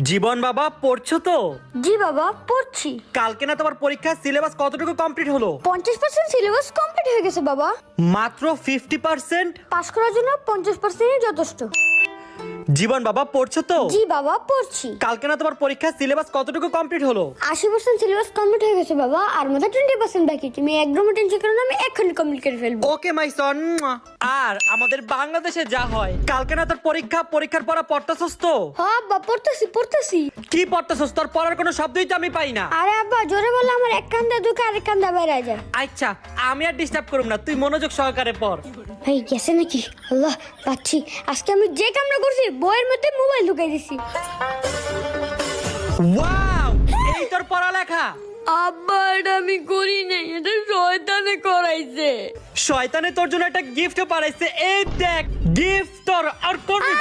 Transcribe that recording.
জীবন বাবা পড়ছো তো? জি বাবা পড়ছি। কালকে না তোমার পরীক্ষার সিলেবাস কতটুকু কমপ্লিট হলো? 50% সিলেবাস কমপ্লিট হয়ে গেছে বাবা। মাত্র 50%? পাস করার জন্য 50%ই যথেষ্ট। জীবন বাবা পড়ছো তো? জি বাবা পড়ছি। কালকে না তোমার পরীক্ষার সিলেবাস কতটুকু কমপ্লিট হলো? 80% সিলেবাস কমপ্লিট হয়ে গেছে বাবা, আর মাত্র 20% বাকি। তুমি একদমই টেনশন করো না, আমি এক্ষুনি কমপ্লিট করে ফেলবো। ওকে মাই সন। আর আমাদের বাংলাদেশে যা হয়, কালকে না তোর পরীক্ষার পড়া পড়তেছস তো? হ্যাঁ আব্বা পড়তেছি। কি পড়তেছস? তোর পড়ার কোনো শব্দই তো আমি পাই না। আরে আব্বা জোরে বললে আমার এক কান্দা ঢুকে আরেক কান্দা বেরিয়ে যায়। আচ্ছা, আমি আর ডিস্টার্ব করব না, তুই মনোযোগ সহকারে পড়। ভাই গেছে নাকি? আল্লাহ পাচ্ছি। আজকে আমি যে কামটা করছি বইয়ের মধ্যে মোবাইল ঢুকাই দিছি। ওয়াও, এই তোর পড়ালেখা? আব্বা এটা আমি করি নাই, এটা শয়তানে করাইছে। শয়তানে তোর জন্য একটা গিফট পাঠাইছে, এই দেখ গিফট তোর। আর করবি